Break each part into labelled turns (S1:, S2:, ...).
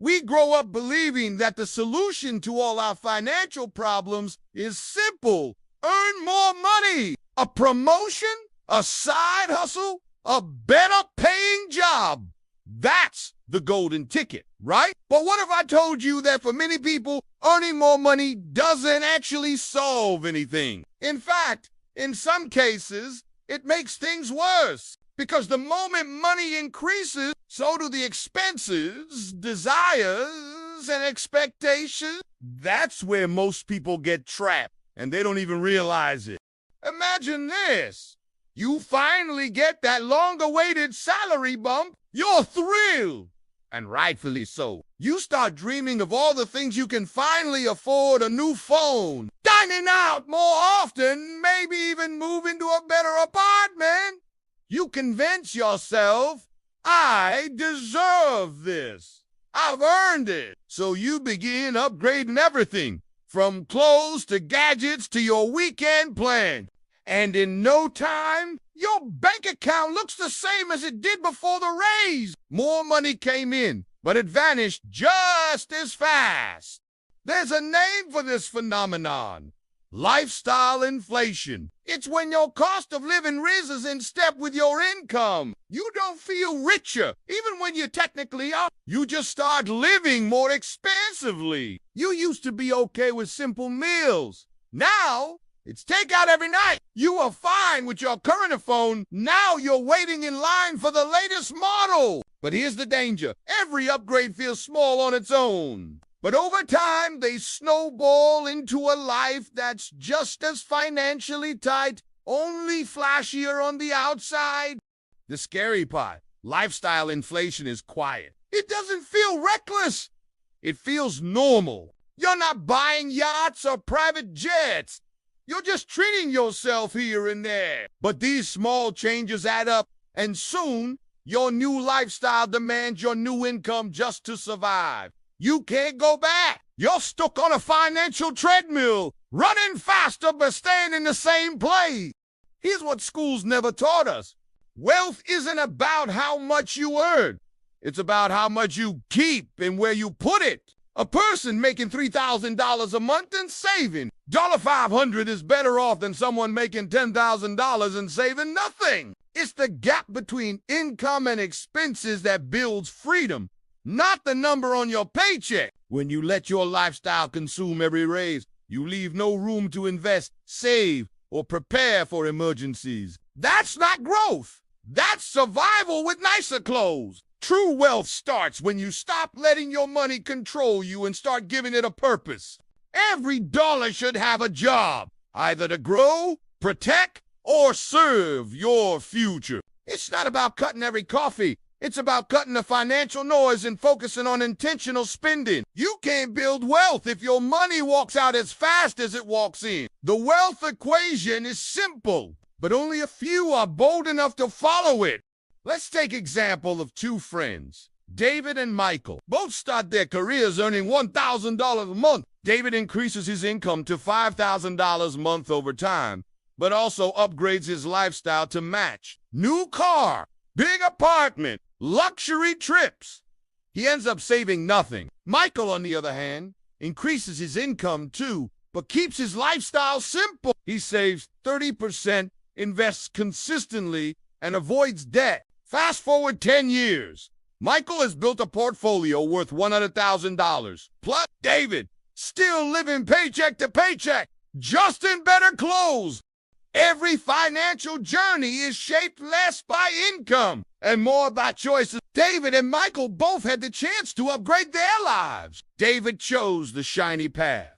S1: We grow up believing that the solution to all our financial problems is simple. Earn more money. A promotion, a side hustle, a better paying job. That's the golden ticket, right? But what if I told you that for many people, earning more money doesn't actually solve anything? In fact, in some cases, it makes things worse. Because the moment money increases, so do the expenses, desires, and expectations. That's where most people get trapped, and they don't even realize it. Imagine this. You finally get that long-awaited salary bump. You're thrilled, and rightfully so. You start dreaming of all the things you can finally afford: a new phone, dining out more often, maybe even move into a better apartment. You convince yourself, I deserve this. I've earned it. So you begin upgrading everything, from clothes to gadgets to your weekend plan. And in no time, your bank account looks the same as it did before the raise. More money came in, but it vanished just as fast. There's a name for this phenomenon: lifestyle inflation. It's when your cost of living rises in step with your income. You don't feel richer, even when you technically are. You just start living more expensively. You used to be okay with simple meals. Now, it's takeout every night. You are fine with your current phone. Now you're waiting in line for the latest model. But here's the danger. Every upgrade feels small on its own. But over time, they snowball into a life that's just as financially tight, only flashier on the outside. The scary part: lifestyle inflation is quiet. It doesn't feel reckless. It feels normal. You're not buying yachts or private jets. You're just treating yourself here and there. But these small changes add up, and soon, your new lifestyle demands your new income just to survive. You can't go back. You're stuck on a financial treadmill, running faster but staying in the same place. Here's what schools never taught us. Wealth isn't about how much you earn. It's about how much you keep and where you put it. A person making $3,000 a month and saving $500 is better off than someone making $10,000 and saving nothing. It's the gap between income and expenses that builds freedom, not the number on your paycheck. When you let your lifestyle consume every raise, you leave no room to invest, save, or prepare for emergencies. That's not growth. That's survival with nicer clothes. True wealth starts when you stop letting your money control you and start giving it a purpose. Every dollar should have a job, either to grow, protect, or serve your future. It's not about cutting every coffee. It's about cutting the financial noise and focusing on intentional spending. You can't build wealth if your money walks out as fast as it walks in. The wealth equation is simple, but only a few are bold enough to follow it. Let's take example of two friends, David and Michael. Both start their careers earning $1,000 a month. David increases his income to $5,000 a month over time, but also upgrades his lifestyle to match. New car, big apartment, luxury trips. He ends up saving nothing. Michael, on the other hand, increases his income too, but keeps his lifestyle simple. He saves 30%, invests consistently, and avoids debt. Fast forward 10 years. Michael has built a portfolio worth $100,000. Plus, David, still living paycheck to paycheck, just in better clothes. Every financial journey is shaped less by income and more by choices. David and Michael both had the chance to upgrade their lives. David chose the shiny path.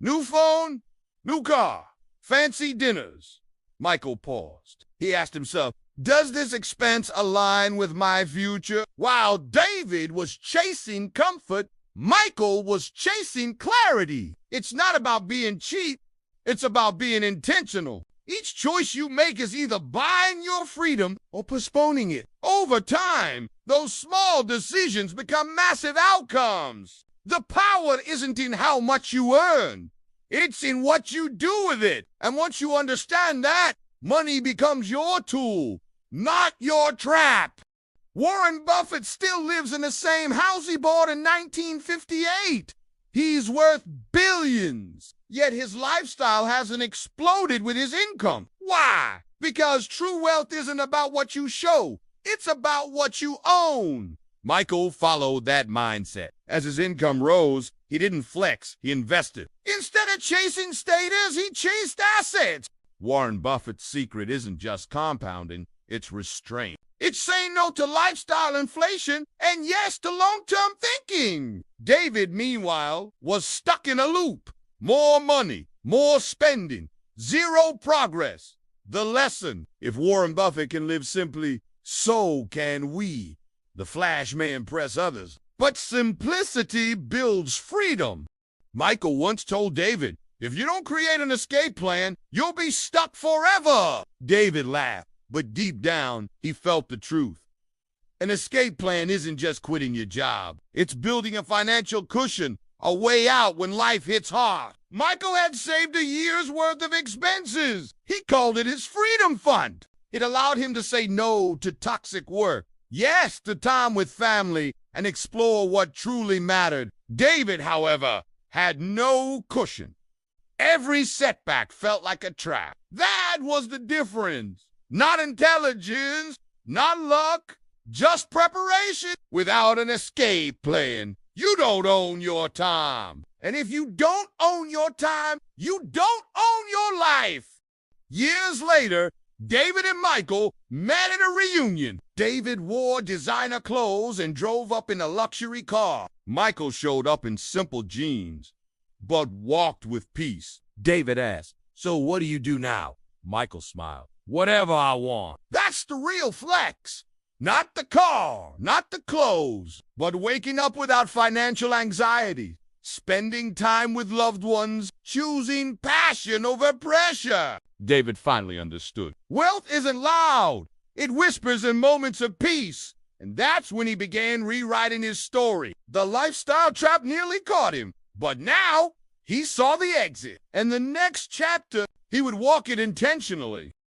S1: New phone, new car, fancy dinners. Michael paused. He asked himself, does this expense align with my future? While David was chasing comfort, Michael was chasing clarity. It's not about being cheap. It's about being intentional. Each choice you make is either buying your freedom or postponing it. Over time, those small decisions become massive outcomes. The power isn't in how much you earn. It's in what you do with it. And once you understand that, money becomes your tool, not your trap. Warren Buffett still lives in the same house he bought in 1958. He's worth billions, yet his lifestyle hasn't exploded with his income. Why? Because true wealth isn't about what you show, it's about what you own. Michael followed that mindset. As his income rose, he didn't flex, he invested. Instead of chasing status, he chased assets. Warren Buffett's secret isn't just compounding, it's restraint. It's saying no to lifestyle inflation and yes to long-term thinking. David, meanwhile, was stuck in a loop. More money, more spending, zero progress. The lesson: if Warren Buffett can live simply, so can we. The flash may impress others, but simplicity builds freedom. Michael once told David, if you don't create an escape plan, you'll be stuck forever. David laughed, but deep down, he felt the truth. An escape plan isn't just quitting your job. It's building a financial cushion, a way out when life hits hard. Michael had saved a year's worth of expenses. He called it his freedom fund. It allowed him to say no to toxic work, yes to time with family, and explore what truly mattered. David, however, had no cushion. Every setback felt like a trap. That was the difference. Not intelligence, not luck, just preparation. Without an escape plan, you don't own your time. And if you don't own your time, you don't own your life. Years later, David and Michael met at a reunion. David wore designer clothes and drove up in a luxury car. Michael showed up in simple jeans, but walked with peace. David asked, "So what do you do now?" Michael smiled. "Whatever I want." That's the real flex. Not the car, not the clothes, but waking up without financial anxiety, spending time with loved ones, choosing passion over pressure. David finally understood. Wealth isn't loud. It whispers in moments of peace. And that's when he began rewriting his story. The lifestyle trap nearly caught him, but now he saw the exit. And the next chapter, he would walk it intentionally.